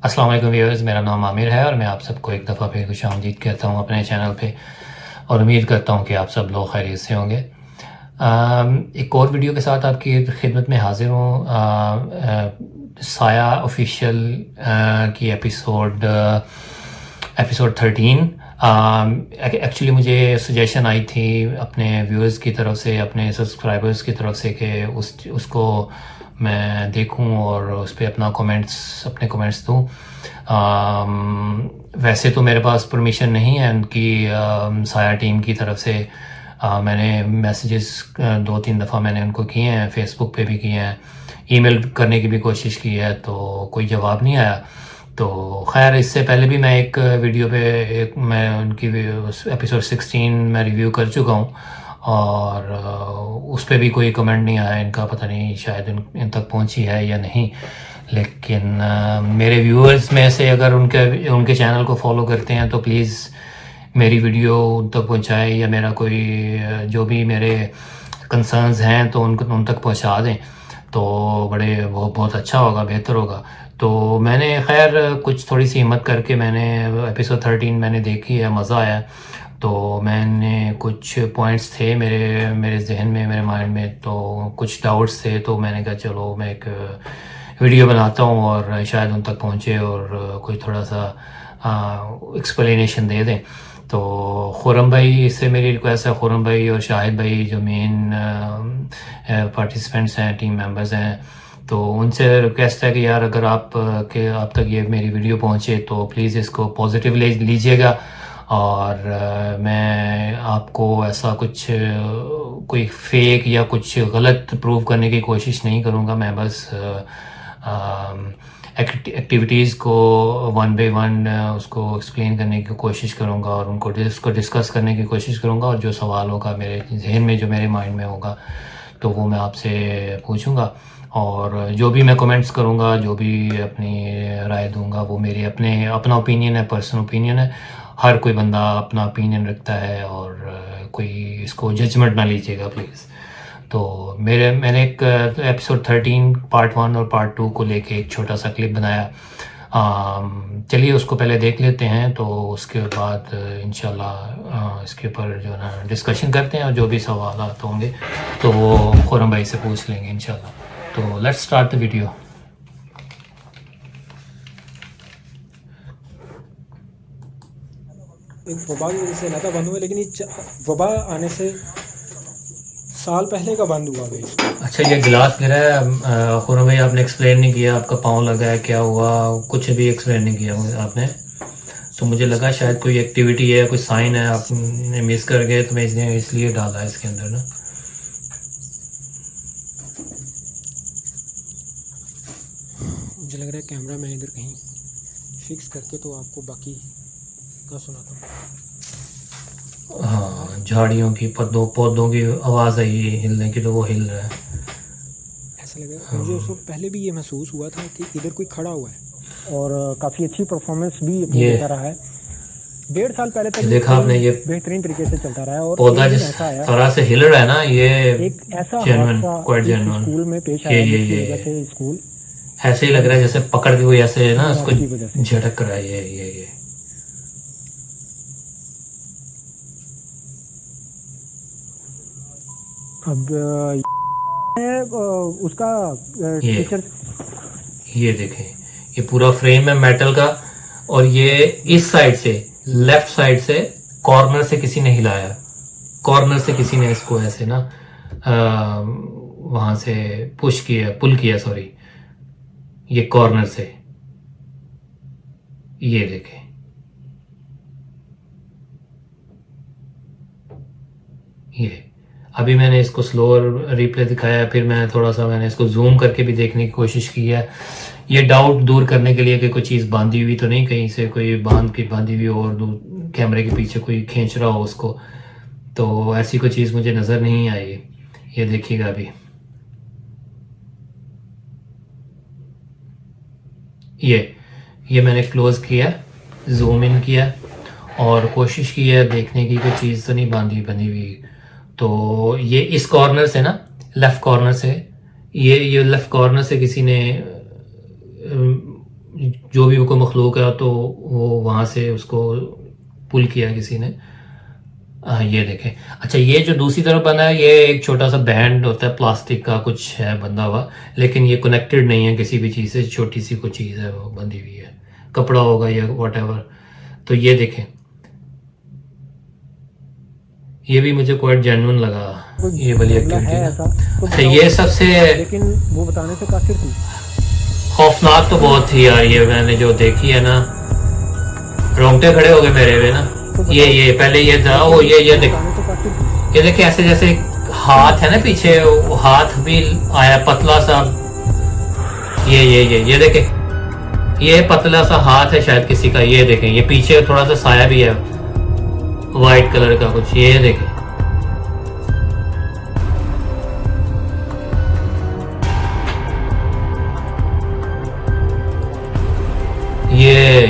अस्सलाम वालेकुम व्यूअर्स, मेरा नाम आमिर है और मैं आप सबको एक दफ़ा फिर खुशामदीद कहता हूँ अपने चैनल पे और उम्मीद करता हूँ कि आप सब लोग खैरियत से होंगे। एक और वीडियो के साथ आपकी खिदमत में हाज़िर हूँ। साया ऑफिशियल की एपिसोड 13। एक्चुअली मुझे सजेशन आई थी अपने व्यूअर्स की तरफ से, अपने सब्सक्राइबर्स की तरफ से कि उसको मैं देखूं और उस पर अपने कमेंट्स दूं। वैसे तो मेरे पास परमिशन नहीं है उनकी साया टीम की तरफ से। मैंने मैसेजेस 2-3 दफ़ा मैंने उनको किए हैं, फेसबुक पे भी किए हैं, ईमेल करने की भी कोशिश की है, तो कोई जवाब नहीं आया। तो खैर, इससे पहले भी मैं एक वीडियो पे मैं उनकी एपिसोड 16 मैं रिव्यू कर चुका हूँ और उस पर भी कोई कमेंट नहीं आया इनका। पता नहीं शायद इन तक पहुँची है या नहीं। लेकिन मेरे व्यूअर्स में से अगर उनके चैनल को फॉलो करते हैं तो प्लीज़ मेरी वीडियो उन तक पहुँचाएं, या मेरा कोई जो भी मेरे कंसर्न्स हैं तो उन तक पहुँचा दें तो बहुत अच्छा होगा, बेहतर होगा। तो मैंने खैर कुछ थोड़ी सी हिम्मत करके मैंने एपिसोड 13 मैंने देखी है, मज़ा आया। तो मैंने कुछ पॉइंट्स थे मेरे जहन में, मेरे माइंड में, तो कुछ डाउट्स थे, तो मैंने कहा चलो मैं एक वीडियो बनाता हूँ और शायद उन तक पहुँचे और कोई थोड़ा सा एक्सप्लेनेशन दे दें। तो खुरम भाई से मेरी रिक्वेस्ट है, खुरम भाई और शाहिद भाई जो मेन पार्टिसिपेंट्स हैं, टीम मेंबर्स हैं, तो उनसे रिक्वेस्ट है कि यार अगर आप तक ये मेरी वीडियो पहुँचे तो प्लीज़ इसको पॉजिटिव लीजिएगा। और मैं आपको ऐसा कुछ कोई फेक या कुछ गलत प्रूव करने की कोशिश नहीं करूँगा। मैं बस एक्टिविटीज़ को वन बाय वन उसको एक्सप्लेन करने की कोशिश करूँगा और उसको डिस्कस करने की कोशिश करूँगा, और जो सवाल होगा मेरे जहन में, जो मेरे माइंड में होगा, तो वो मैं आपसे पूछूँगा। और जो भी मैं कमेंट्स करूँगा, जो भी अपनी राय दूँगा, वो मेरे अपना ओपिनियन है, पर्सनल ओपिनियन है। हर कोई बंदा अपना ओपिनियन रखता है और कोई इसको जजमेंट ना लीजिएगा प्लीज़। तो मैंने एक एपिसोड 13 पार्ट 1 और पार्ट 2 को लेके एक छोटा सा क्लिप बनाया। चलिए उसको पहले देख लेते हैं, तो उसके बाद इंशाल्लाह इसके ऊपर जो है ना डिस्कशन करते हैं, और जो भी सवाल होंगे तो वो खुरम भाई से पूछ लेंगे इंशाल्लाह। तो लेट्स स्टार्ट द वीडियो। एक वबा की वजह से ना था बंद हुआ, लेकिन ये वबा आने से साल पहले का बंद हुआ भाई। अच्छा, ये गिलास गिरा है खुरम भाई, आपने एक्सप्लेन नहीं किया, आपका पाँव लगा है, क्या हुआ, कुछ भी एक्सप्लेन नहीं किया आपने। तो मुझे लगा शायद कोई एक्टिविटी है, कोई साइन है, आपने मिस कर गए, तो मैं इसलिए डाला है इसके अंदर ना। मुझे लग रहा है कैमरा मैं इधर कहीं फिक्स करके तो आपको बाकी का सुनाता हूँ। हाँ, झाड़ियों की पौधों की आवाज़ आई हिलने की, तो वो हिल रहा है। ऐसा लग रहा है मुझे उस वक्त पहले भी ये महसूस हुआ था कि इधर कोई खड़ा हुआ है, और काफ़ी अच्छी परफॉर्मेंस भी अपनी देता रहा है। 1.5 साल पहले तक देखा आपने, ये बेहतरीन तरीके से चलता रहा है। और पौधा जिस तरह से हिल रहा है ना, ये एक ऐसा जेन्युइन स्कूल में पेश आया जिसकी वजह से स्कूल ऐसे ही लग रहा है जैसे पकड़ के कोई ऐसे ना उसको झटक रहा है। ये अब उसका टीचर, ये देखें, ये पूरा फ्रेम है मेटल का, और ये इस साइड से, लेफ्ट साइड से, कॉर्नर से किसी ने हिलाया, कॉर्नर से किसी ने इसको ऐसे ना वहां से पुल किया, सॉरी, ये कॉर्नर से। ये देखें, ये अभी मैंने इसको स्लोअर रिप्ले दिखाया, फिर मैंने इसको जूम करके भी देखने की कोशिश की है, ये डाउट दूर करने के लिए कि कोई चीज़ बांधी हुई तो नहीं, कहीं से कोई बांधी हुई और कैमरे के पीछे कोई खींच रहा हो उसको, तो ऐसी कोई चीज़ मुझे नज़र नहीं आई। ये देखिएगा अभी, ये मैंने क्लोज किया, जूम इन किया और कोशिश की है देखने की, कोई चीज़ तो नहीं बंधी हुई। तो ये इस कॉर्नर से ना, लेफ़्ट कॉर्नर से, ये लेफ़्ट कॉर्नर से किसी ने जो भी कोई मखलूक है तो वो वहाँ से उसको पुल किया किसी ने। ये देखें। अच्छा, ये जो दूसरी तरफ बना है ये एक छोटा सा बैंड होता है प्लास्टिक का, कुछ है बंधा हुआ, लेकिन ये कनेक्टेड नहीं है किसी भी चीज़ से, छोटी सी कुछ चीज़ है वो बंधी हुई है, कपड़ा होगा या वॉट। तो ये देखें, ये भी मुझे क्वाइट जेन्युइन लगा ये वाली एक्टिविटी है ना। ऐसा तो अच्छा, ये सबसे लेकिन वो बताने से काफिर थी। खौफनाक तो बहुत थी यार, ये मैंने जो देखी है ना, रोंगटे खड़े हो गए मेरे में ना। ये पहले ये था, ओ ये देख, बताने से काफिर थी। ये देखिए ऐसे जैसे हाथ है ना पीछे, वो हाथ भी आया पतला सा। ये देखे, ये पतला सा हाथ है शायद किसी का। ये देखें, ये पीछे थोड़ा सा साया भी है वाइट कलर का कुछ। ये देखें,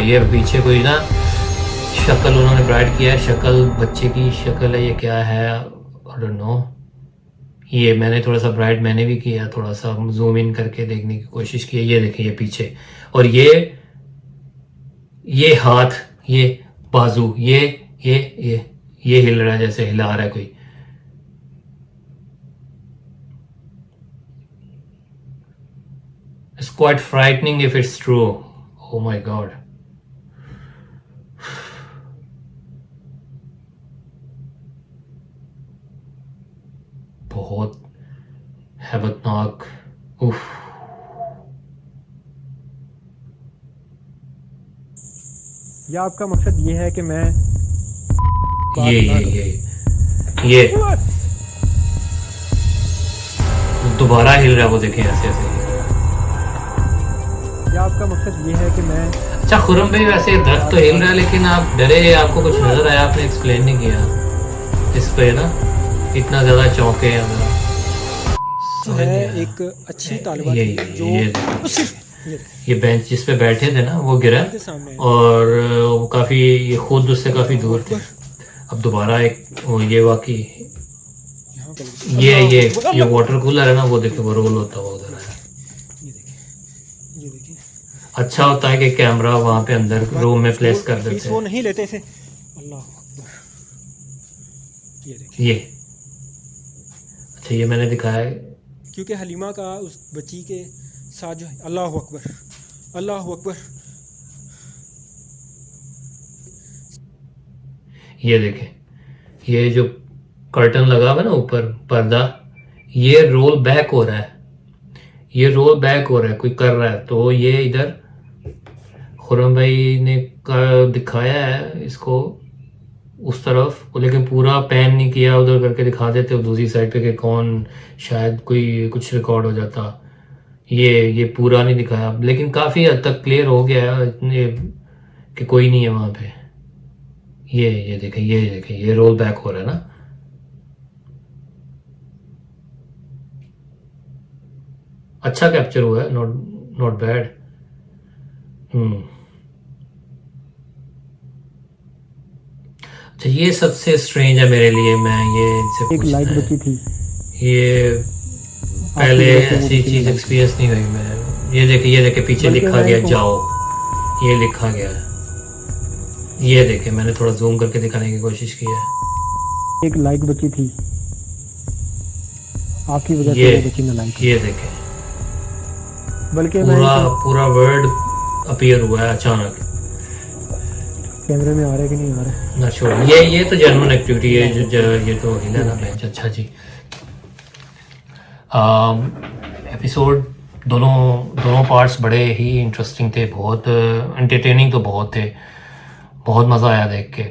ये पीछे कोई ना शक्ल उन्होंने ब्राइट किया है, शक्ल बच्चे की शक्ल है, ये क्या है आई डोंट नो। ये मैंने थोड़ा सा ब्राइट मैंने भी किया, थोड़ा सा जूम इन करके देखने की कोशिश की है। ये देखिए, ये पीछे, और ये हाथ, ये बाजू, ये हिल रहा है जैसे हिला रहा है कोई। It's quite frightening if it's true. Oh my God. बहुत हैबतनाक। उफ। या आपका मकसद ये है कि मैं ये दोबारा हिल रहा है वो, देखें ऐसे ऐसे। या आपका मकसद ये है कि मैं अच्छा खुरम भाई, वैसे दर्द तो हिल रहा है लेकिन आप डरे, आपको कुछ नजर आया? आपने एक्सप्लेन नहीं किया इस पे ना, इतना ज्यादा चौंके हैं जो है एक अच्छी तालिबा थी जो ये बेंच जिस पे बैठे थे ना वो गिरा, सामने और वो काफी, ये खुद उससे काफी दूर थे। अब दोबारा एक ये वाकई यहाँ पर ये वाटर कूलर है ना, वो देखो वो रोल होता हुआ उधर है। ये देखिए अच्छा होता है कि कैमरा वहाँ पे अंदर रूम में प्लेस कर देते वो हैं। नहीं लेते थे। अल्लाह अकबर। ये देखिए, ये अच्छा, ये मैंने दिखाया है क्योंकि हलीमा का उस बच्ची के साथ जो है, अल्लाह अकबर अल्लाह अकबर। ये देखें, ये जो कर्टन लगा हुआ है ना ऊपर पर्दा, ये रोल बैक हो रहा है, ये रोल बैक हो रहा है, कोई कर रहा है। तो ये इधर खुरम भाई ने दिखाया है इसको उस तरफ, लेकिन पूरा पैन नहीं किया, उधर करके दिखा देते हो दूसरी साइड पे कि कौन, शायद कोई कुछ रिकॉर्ड हो जाता। ये पूरा नहीं दिखाया, लेकिन काफ़ी हद तक क्लियर हो गया है इतने कि कोई नहीं है वहाँ पे। ये देखें, ये रोल बैक हो रहा है ना। अच्छा कैप्चर हुआ है, नॉट बैड। अच्छा, ये सबसे स्ट्रेंज है मेरे लिए, मैं ये इनसे एक लाइट बची थी, ये पहले ऐसी चीज एक्सपीरियंस नहीं हुई मैं। ये देखे पीछे लिखा गया जाओ, ये लिखा गया है। ये देखे, मैंने थोड़ा जूम करके दिखाने की कोशिश की है। एक लाइट बची थी आपकी वजह से बची ना लाइट। ये देखे, बल्कि पूरा वर्ड अपीयर हुआ है अचानक। कैमरे में आ रहा है कि नहीं आ रहा है ना छोड़, ये तो जेन्युइन एक्टिविटी है जो ये तो हिला ना बेंच। अच्छा जी, एपिसोड दोनों पार्ट्स बड़े ही इंटरेस्टिंग थे, बहुत एंटरटेनिंग तो बहुत थे, बहुत मज़ा आया देख के।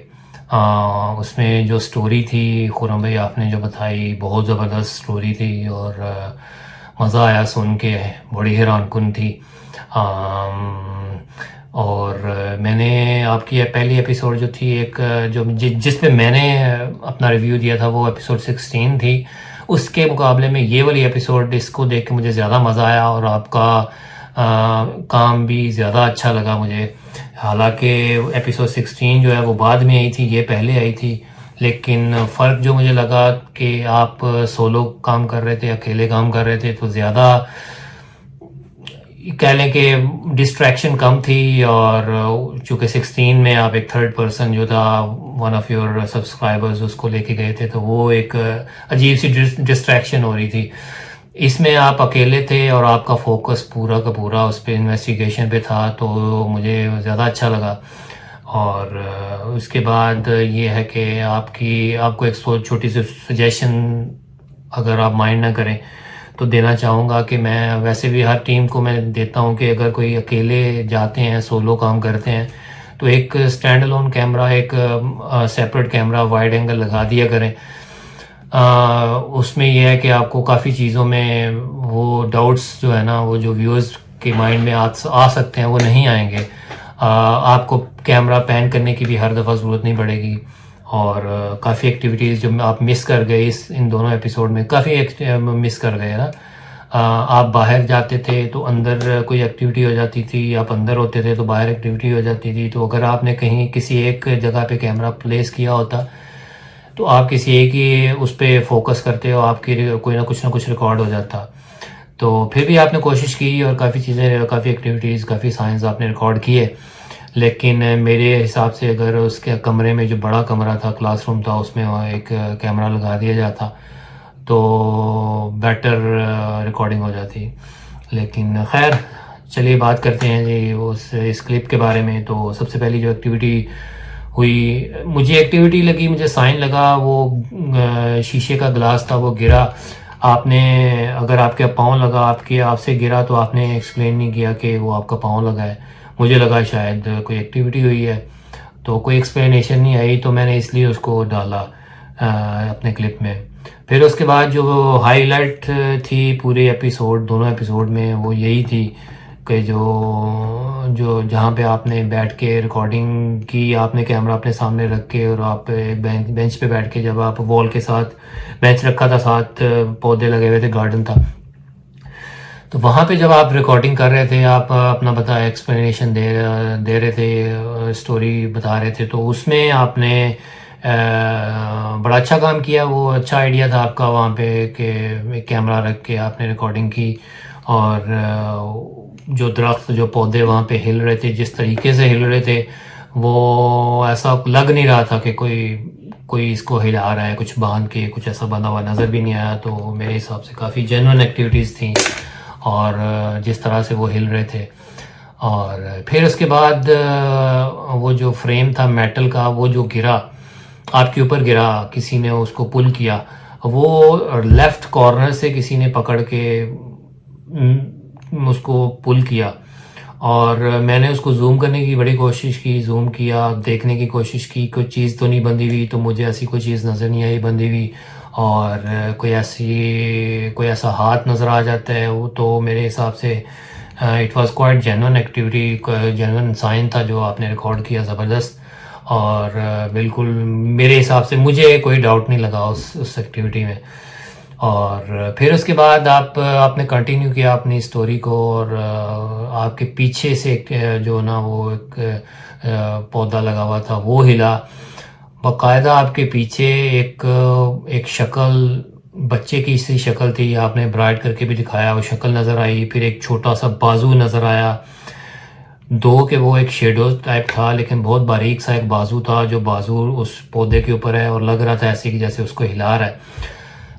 उसमें जो स्टोरी थी खुरम भाई आपने जो बताई, बहुत ज़बरदस्त स्टोरी थी, और मज़ा आया सुन के, बड़ी हैरान कुन थी। और मैंने आपकी पहली एपिसोड जो थी एक जो जिसमें मैंने अपना रिव्यू दिया था वो एपिसोड 16 थी, उसके मुकाबले में ये वाली एपिसोड, इसको देख के मुझे ज़्यादा मज़ा आया, और आपका काम भी ज़्यादा अच्छा लगा मुझे। हालांकि एपिसोड 16 जो है वो बाद में आई थी, ये पहले आई थी, लेकिन फ़र्क जो मुझे लगा कि आप सोलो काम कर रहे थे, अकेले काम कर रहे थे, तो ज़्यादा कह लें कि डिस्ट्रैक्शन कम थी, और चूँकि 16 में आप एक थर्ड पर्सन जो था वन ऑफ योर सब्सक्राइबर्स उसको लेके गए थे, तो वो एक अजीब सी डिस्ट्रैक्शन हो रही थी। इसमें आप अकेले थे और आपका फोकस पूरा का पूरा उस पर इन्वेस्टिगेशन पे था, तो मुझे ज़्यादा अच्छा लगा। और उसके बाद ये है कि आपको एक छोटी सी सजेशन अगर आप माइंड ना करें तो देना चाहूँगा कि मैं वैसे भी हर टीम को मैं देता हूँ कि अगर कोई अकेले जाते हैं, सोलो काम करते हैं, तो एक स्टैंड अलोन कैमरा, एक सेपरेट कैमरा वाइड एंगल लगा दिया करें। उसमें यह है कि आपको काफ़ी चीज़ों में वो डाउट्स जो है ना, वो जो व्यूअर्स के माइंड में आ सकते हैं, वो नहीं आएंगे। आपको कैमरा पैन करने की भी हर दफ़ा ज़रूरत नहीं पड़ेगी, और काफ़ी एक्टिविटीज़ जो आप मिस कर गए इन दोनों एपिसोड में, काफ़ी मिस कर गए ना। आप बाहर जाते थे तो अंदर कोई एक्टिविटी हो जाती थी, आप अंदर होते थे तो बाहर एक्टिविटी हो जाती थी। तो अगर आपने कहीं किसी एक जगह पे कैमरा प्लेस किया होता तो आप किसी एक ही उस पर फोकस करते हो, आपकी कोई ना कुछ रिकॉर्ड हो जाता। तो फिर भी आपने कोशिश की और काफ़ी चीज़ें, काफ़ी एक्टिविटीज़, काफ़ी साइंस आपने रिकॉर्ड किए, लेकिन मेरे हिसाब से अगर उसके कमरे में, जो बड़ा कमरा था, क्लासरूम था, उसमें एक कैमरा लगा दिया जाता तो बेटर रिकॉर्डिंग हो जाती। लेकिन खैर, चलिए बात करते हैं जी इस क्लिप के बारे में। तो सबसे पहली जो एक्टिविटी हुई, मुझे एक्टिविटी लगी, मुझे साइन लगा, वो शीशे का गिलास था, वो गिरा। आपने, अगर आपके पाँव लगा, आपसे गिरा, तो आपने एक्सप्लेन नहीं किया कि वो आपका पाँव लगा है। मुझे लगा शायद कोई एक्टिविटी हुई है, तो कोई एक्सप्लेनेशन नहीं आई, तो मैंने इसलिए उसको डाला अपने क्लिप में। फिर उसके बाद जो हाईलाइट थी पूरे एपिसोड, दोनों एपिसोड में, वो यही थी कि जो जहाँ पे आपने बैठ के रिकॉर्डिंग की, आपने कैमरा अपने सामने रख के, और आप बेंच पे बैठ के, जब आप वॉल के साथ बेंच रखा था, साथ पौधे लगे हुए थे, गार्डन था, तो वहाँ पे जब आप रिकॉर्डिंग कर रहे थे, आप अपना एक्सप्लेनेशन दे रहे थे, स्टोरी बता रहे थे, तो उसमें आपने बड़ा अच्छा काम किया। वो अच्छा आइडिया था आपका वहाँ पे कि कैमरा रख के आपने रिकॉर्डिंग की, और जो दरख्त, जो पौधे वहाँ पे हिल रहे थे, जिस तरीके से हिल रहे थे, वो ऐसा लग नहीं रहा था कि कोई इसको हिला रहा है, कुछ बांध के, कुछ ऐसा बना हुआ नज़र भी नहीं आया। तो मेरे हिसाब से काफ़ी जेन्युइन एक्टिविटीज़ थी, और जिस तरह से वो हिल रहे थे। और फिर उसके बाद वो जो फ्रेम था मेटल का, वो जो गिरा, आपके ऊपर गिरा, किसी ने उसको पुल किया, वो लेफ़्ट कॉर्नर से किसी ने पकड़ के उसको पुल किया, और मैंने उसको जूम करने की बड़ी कोशिश की, जूम किया, देखने की कोशिश की, कोई चीज़ तो नहीं बंधी हुई, तो मुझे ऐसी कोई चीज़ नज़र नहीं आई बंधी हुई। और कोई ऐसा हाथ नज़र आ जाता है, वो तो मेरे हिसाब से it was quite genuine activity, genuine sign था जो आपने रिकॉर्ड किया, ज़बरदस्त। और बिल्कुल मेरे हिसाब से मुझे कोई डाउट नहीं लगा उस एक्टिविटी में। और फिर उसके बाद आपने कंटिन्यू किया अपनी स्टोरी को, और आपके पीछे से जो ना वो एक पौधा लगा हुआ था, वो हिला। बाकायदा आपके पीछे एक शक्ल, बच्चे की सी शक्ल थी, आपने ब्राइट करके भी दिखाया, वो शक्ल नज़र आई। फिर एक छोटा सा बाजू नज़र आया, दो के वो एक शेडो टाइप था, लेकिन बहुत बारीक सा एक बाजू था, जो बाजू उस पौधे के ऊपर है, और लग रहा था ऐसे कि जैसे उसको हिला रहा है।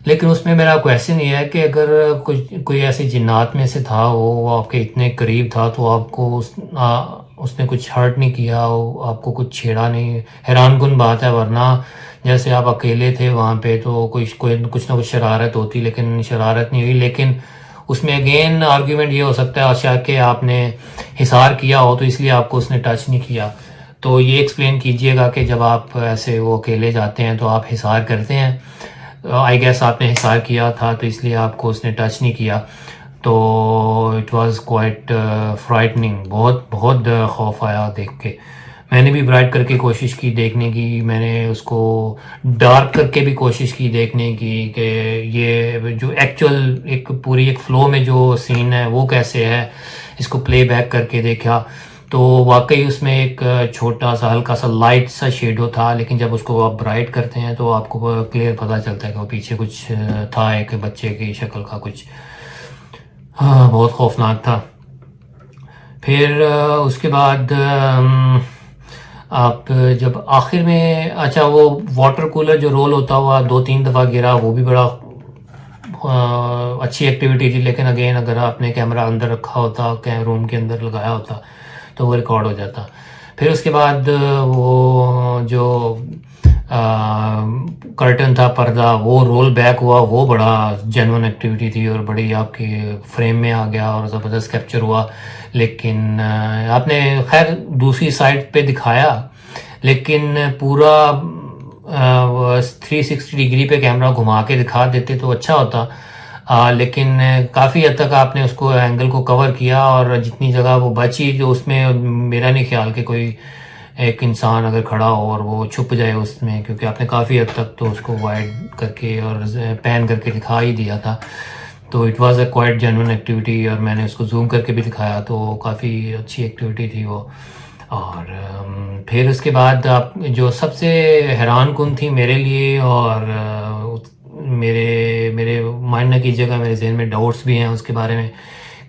लेकिन उसमें मेरा क्वेश्चन ये है कि अगर कोई ऐसी जिन्नात में से था, वो आपके इतने करीब था, तो आपको उसने कुछ हर्ट नहीं किया, आपको कुछ छेड़ा नहीं। हैरानकुन बात है, वरना जैसे आप अकेले थे वहाँ पे, तो कुछ ना कुछ शरारत होती, लेकिन शरारत नहीं हुई। लेकिन उसमें अगेन आर्ग्यूमेंट ये हो सकता है शायद कि आपने हिसार किया हो, तो इसलिए आपको उसने टच नहीं किया। तो ये एक्सप्लेन कीजिएगा कि जब आप ऐसे वो अकेले जाते हैं तो आप हिसार करते हैं। आई गेस आपने हिसार किया था, तो इसलिए आपको उसने टच नहीं किया। तो इट वाज क्वाइट फ्राइटनिंग, बहुत खौफ आया देख के। मैंने भी ब्राइट करके कोशिश की देखने की, मैंने उसको डार्क करके भी कोशिश की देखने की कि ये जो एक्चुअल एक फ्लो में जो सीन है वो कैसे है, इसको प्ले बैक करके देखा, तो वाकई उसमें एक छोटा सा हल्का सा लाइट सा शेडो था। लेकिन जब उसको आप ब्राइट करते हैं तो आपको क्लियर पता चलता है कि वो पीछे कुछ था, एक बच्चे की शक्ल का कुछ। हाँ, बहुत खौफनाक था। फिर उसके बाद आप जब आखिर में, अच्छा वो वाटर कूलर जो रोल होता हुआ 2-3 दफ़ा गिरा, वो भी बड़ा अच्छी एक्टिविटी थी। लेकिन अगेन अगर आपने कैमरा अंदर रखा होता, रूम के अंदर लगाया होता, तो वो रिकॉर्ड हो जाता। फिर उसके बाद वो जो कर्टन था, पर्दा, वो रोल बैक हुआ, वो बड़ा जेन्युइन एक्टिविटी थी और बड़ी आपके फ्रेम में आ गया और ज़बरदस्त कैप्चर हुआ। लेकिन आपने खैर दूसरी साइड पे दिखाया, लेकिन पूरा 360 डिग्री पे कैमरा घुमा के दिखा देते तो अच्छा होता। लेकिन काफ़ी हद तक आपने उसको एंगल को कवर किया और जितनी जगह वो बची, जो उसमें मेरा नहीं ख्याल कि कोई एक इंसान अगर खड़ा हो और वो छुप जाए उसमें, क्योंकि आपने काफ़ी हद तक तो उसको वाइड करके और पैन करके दिखा ही दिया था। तो it was a quite genuine activity और मैंने उसको जूम करके भी दिखाया, तो काफ़ी अच्छी एक्टिविटी थी वो। और फिर उसके बाद आप जो सबसे हैरान कुन थी मेरे लिए, और मेरे मानने की जगह मेरे जहन में डाउट्स भी हैं उसके बारे में,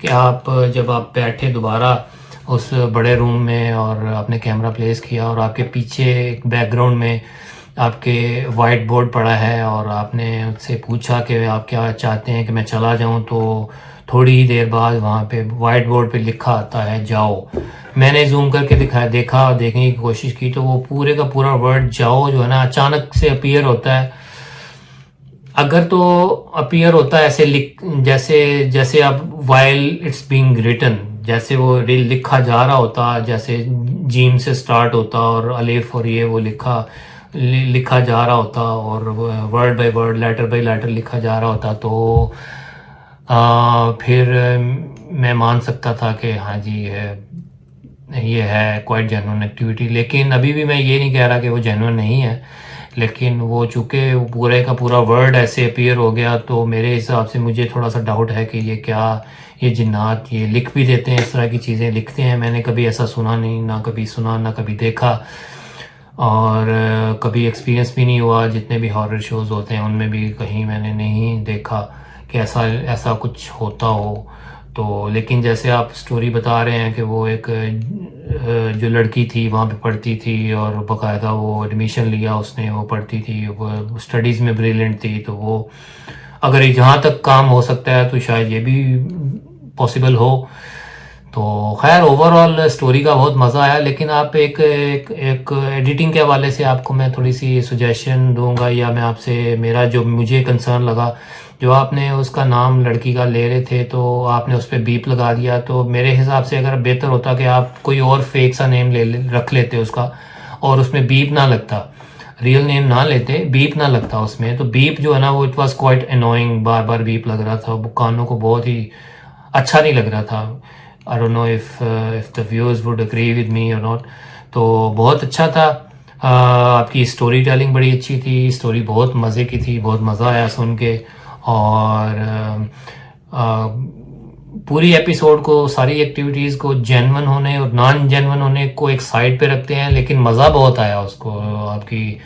कि आप जब आप बैठे दोबारा उस बड़े रूम में और आपने कैमरा प्लेस किया और आपके पीछे एक बैकग्राउंड में आपके वाइट बोर्ड पड़ा है और आपने उससे पूछा कि आप क्या चाहते हैं कि मैं चला जाऊं, तो थोड़ी ही देर बाद वहाँ पे वाइट बोर्ड पे लिखा आता है जाओ। मैंने जूम करके देखा और देखने की कोशिश की, तो वो पूरे का पूरा वर्ड जाओ जो है ना, अचानक से अपीयर होता है। अगर तो अपीयर होता है ऐसे जैसे आप वाइल इट्स बीइंग रिटन, जैसे वो लिखा जा रहा होता, जैसे जीम से स्टार्ट होता और अलिफ और ये वो लिखा जा रहा होता और word by word, letter by letter लिखा जा रहा होता, तो फिर मैं मान सकता था कि हाँ जी ये है क्वाइट जेन्युइन एक्टिविटी। लेकिन अभी भी मैं ये नहीं कह रहा कि वो जेन्युइन नहीं है, लेकिन वो चूँकि पूरे का पूरा वर्ड ऐसे अपीयर हो गया, तो मेरे हिसाब से मुझे थोड़ा सा डाउट है कि ये जिन्नात ये लिख भी देते हैं, इस तरह की चीज़ें लिखते हैं। मैंने कभी ऐसा सुना नहीं, ना कभी सुना, ना कभी देखा, और कभी एक्सपीरियंस भी नहीं हुआ। जितने भी हॉरर शोज़ होते हैं उनमें भी कहीं मैंने नहीं देखा कि ऐसा कुछ होता हो। तो लेकिन जैसे आप स्टोरी बता रहे हैं कि वो एक जो लड़की थी वहाँ पे पढ़ती थी और बाकायदा वो एडमिशन लिया उसने, वो पढ़ती थी, वो स्टडीज़ में ब्रिलियंट थी, तो वो अगर जहाँ तक काम हो सकता है तो शायद ये भी पॉसिबल हो। तो खैर ओवरऑल स्टोरी का बहुत मज़ा आया। लेकिन आप एक एडिटिंग के हवाले से आपको मैं थोड़ी सी सुजेशन दूंगा, या मैं आपसे मेरा जो मुझे कंसर्न लगा, जो आपने उसका नाम लड़की का ले रहे थे तो आपने उस पर बीप लगा दिया, तो मेरे हिसाब से अगर बेहतर होता कि आप कोई और फेक सा नेम रख लेते उसका और उसमें बीप ना लगता, रियल नेम ना लेते, बीप ना लगता उसमें। तो बीप जो है ना वो it was quite annoying, bar bar beep लग रहा था, वो कानों को बहुत ही अच्छा नहीं लग रहा था। I don't know if the viewers would agree with me or not. तो बहुत अच्छा था। आपकी स्टोरी टेलिंग बड़ी अच्छी थी, स्टोरी बहुत मज़े की थी, बहुत मज़ा आया सुन के। और पूरी एपिसोड को, सारी एक्टिविटीज़ को जेन्युइन होने और नॉन जेन्युइन होने को एक साइड पे रखते हैं, लेकिन मज़ा बहुत आया उसको, आपकी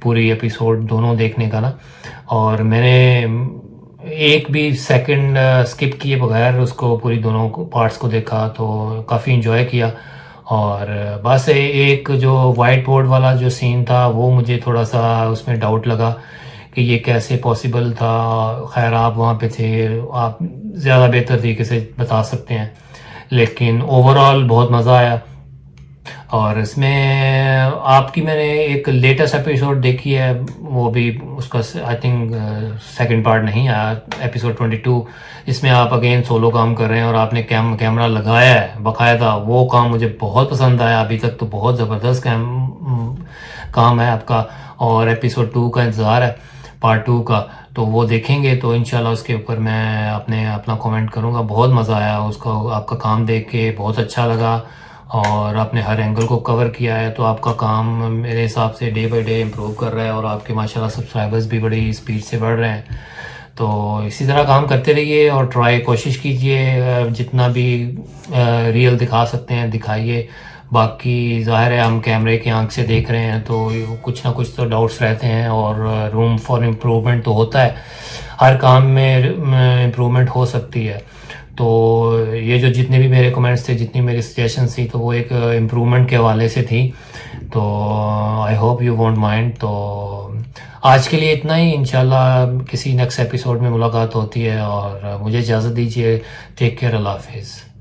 पूरी एपिसोड दोनों देखने का ना। और मैंने एक भी सेकंड स्किप किए बगैर उसको पूरी दोनों पार्ट्स को देखा, तो काफ़ी इन्जॉय किया। और बस एक जो वाइट बोर्ड वाला जो सीन था वो मुझे थोड़ा सा उसमें डाउट लगा कि ये कैसे पॉसिबल था। खैर आप वहाँ पे थे, आप ज़्यादा बेहतर तरीके से बता सकते हैं। लेकिन ओवरऑल बहुत मज़ा आया। और इसमें आपकी मैंने एक लेटेस्ट एपिसोड देखी है, वो भी उसका आई थिंक सेकंड पार्ट नहीं आया, एपिसोड 22, इसमें आप अगेन सोलो काम कर रहे हैं और आपने कैमरा लगाया है बाकायदा। वो काम मुझे बहुत पसंद आया। अभी तक तो बहुत ज़बरदस्त काम है आपका, और एपिसोड 2 का इंतज़ार है, पार्ट 2 का। तो वो देखेंगे तो इंशाल्लाह उसके ऊपर मैं अपना कमेंट करूँगा। बहुत मज़ा आया उसका, आपका काम देख के बहुत अच्छा लगा, और आपने हर एंगल को कवर किया है। तो आपका काम मेरे हिसाब से डे बाय डे इम्प्रूव कर रहा है, और आपके माशाल्लाह सब्सक्राइबर्स भी बड़ी स्पीड से बढ़ रहे हैं। तो इसी तरह काम करते रहिए और कोशिश कीजिए जितना भी रियल दिखा सकते हैं दिखाइए। बाकी ज़ाहिर है हम कैमरे की आंख से देख रहे हैं, तो कुछ ना कुछ तो डाउट्स रहते हैं, और रूम फॉर इम्प्रूवमेंट तो होता है, हर काम में इम्प्रूवमेंट हो सकती है। तो तो ये जो जितने भी मेरे कमेंट्स थे, जितनी मेरी सजेशंस थी, तो वो एक इम्प्रूवमेंट के हवाले से थी। तो I hope you won't mind. तो आज के लिए इतना ही, इंशाल्लाह किसी नेक्स्ट एपिसोड में मुलाकात होती है, और मुझे इजाज़त दीजिए। टेक केयर, अल्लाह हाफिज़।